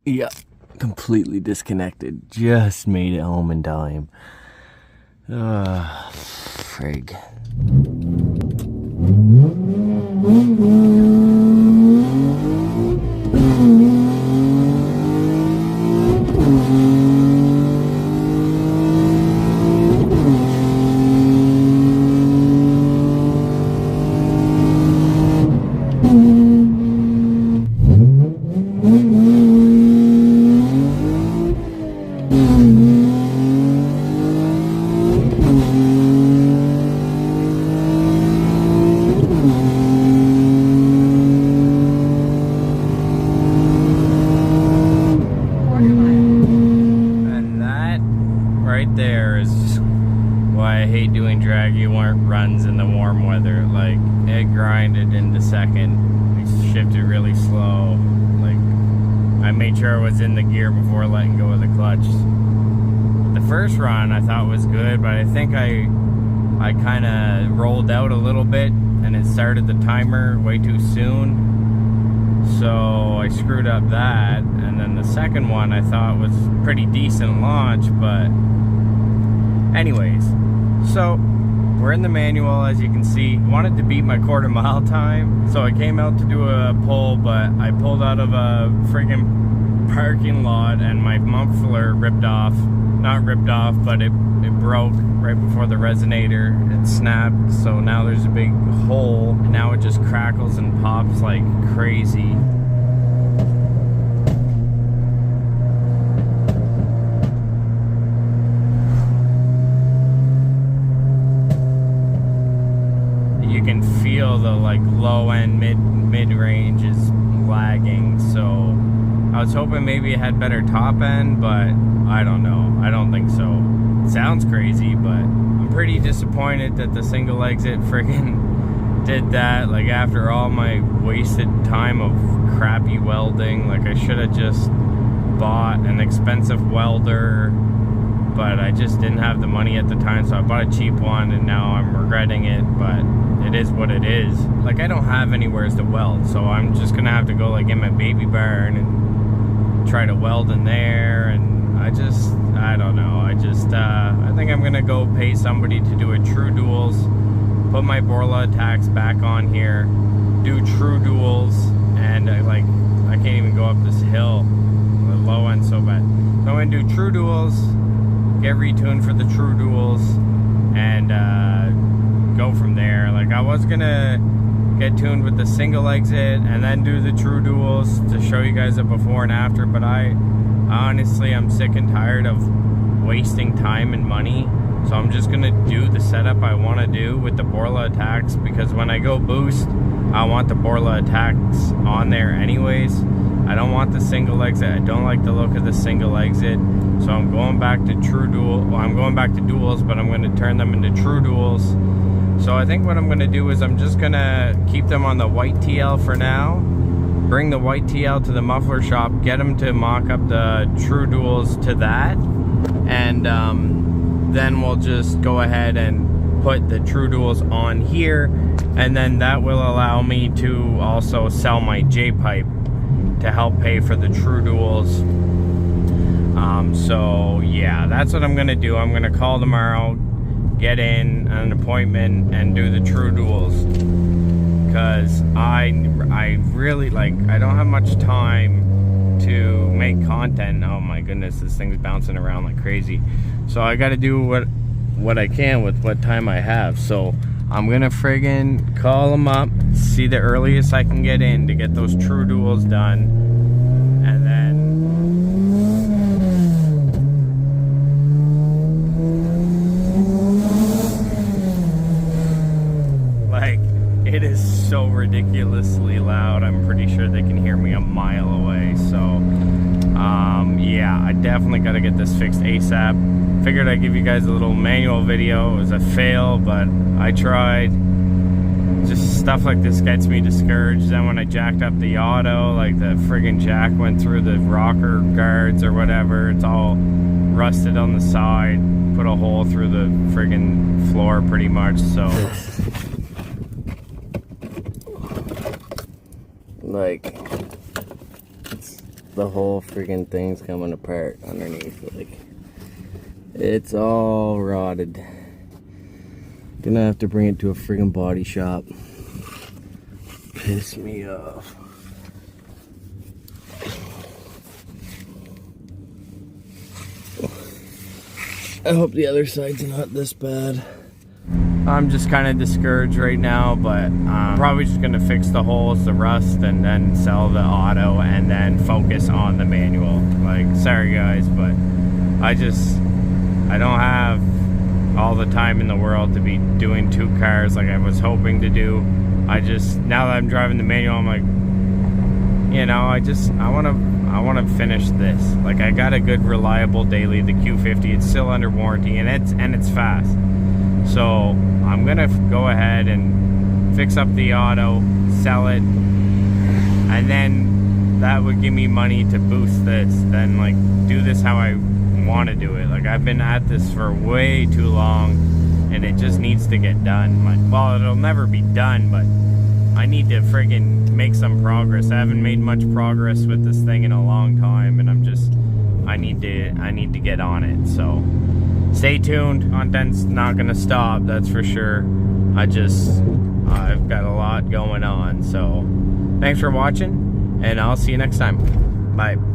Yeah, completely disconnected. Just made it home in time. Frig. There is why I hate doing draggy runs in the warm weather. Like, it grinded into second. It shifted really slow. Like, I made sure I was in the gear before letting go of the clutch. The first run I thought was good, but I think I kind of rolled out a little bit and it started the timer way too soon. So I screwed up that. And then the second one I thought was pretty decent launch, but anyways, so we're in the manual, as you can see. Wanted to beat my quarter-mile time, so I came out to do a pull, but I pulled out of a friggin' parking lot and my muffler ripped off. Not ripped off, but it broke right before the resonator. It snapped, so now there's a big hole. And now it just crackles and pops like crazy. You can feel the like low end mid range is lagging, so I was hoping maybe it had better top end, but I don't know. I don't think so. It sounds crazy, but I'm pretty disappointed that the single exit friggin' did that. Like, after all my wasted time of crappy welding, like I should have just bought an expensive welder, but I just didn't have the money at the time, so I bought a cheap one and now I'm regretting it, but it is what it is. Like, I don't have anywhere to weld, so I'm just gonna have to go like in my baby barn and try to weld in there. And I don't know, I think I'm gonna go pay somebody to do a true duals, put my Borla attacks back on here, do true duals, and I can't even go up this hill, the low end so bad. So I'm gonna do true duals, get retuned for the true duals, and go from there. Like, I was gonna get tuned with the single exit and then do the true duals to show you guys a before and after, but I honestly, I'm sick and tired of wasting time and money, so I'm just gonna do the setup I want to do with the Borla attacks, because when I go boost, I want the Borla attacks on there anyways. I don't want the single exit. I don't like the look of the single exit, so I'm going back to true dual. Well, I'm going back to duals, but I'm going to turn them into true duals. So I think what I'm going to do is I'm just going to keep them on the white TL for now, bring the white TL to the muffler shop, get them to mock up the true duals to that, and then we'll just go ahead and put the true duals on here, and then that will allow me to also sell my J-pipe to help pay for the true duals. So yeah, that's what I'm gonna do. I'm gonna call tomorrow, get in an appointment, and do the true duals, because I really, like, I don't have much time to make content. Oh my goodness, this thing's bouncing around like crazy, so I gotta do what I can with what time I have. So I'm gonna friggin' call them up, see the earliest I can get in to get those true duals done, and then like, it is so ridiculously loud. I'm pretty sure they can hear me a mile away. So yeah, I definitely gotta get this fixed ASAP. Figured I'd give you guys a little manual video. It was a fail, but I tried. Just stuff like this gets me discouraged. Then when I jacked up the auto, like, the friggin' jack went through the rocker guards or whatever. It's all rusted on the side. Put a hole through the friggin' floor pretty much, so. Like, the whole freaking thing's coming apart underneath. Like, it's all rotted. Gonna have to bring it to a friggin' body shop. Piss me off. I hope the other side's not this bad. I'm just kind of discouraged right now, but probably just gonna fix the holes, the rust, and then sell the auto and then focus on the manual. Like, sorry guys, but I don't have all the time in the world to be doing 2 cars like I was hoping to do. Now that I'm driving the manual, I'm like, you know, I want to finish this. Like, I got a good reliable daily, the Q50. It's still under warranty, and it's fast. So I'm gonna go ahead and fix up the auto, sell it, and then that would give me money to boost this. Then, like, do this how I want to do it. Like, I've been at this for way too long, and it just needs to get done. Like, well, it'll never be done, but I need to friggin' make some progress. I haven't made much progress with this thing in a long time, and I need to get on it. So stay tuned. Content's not gonna stop, that's for sure. I've got a lot going on. So thanks for watching, and I'll see you next time. Bye.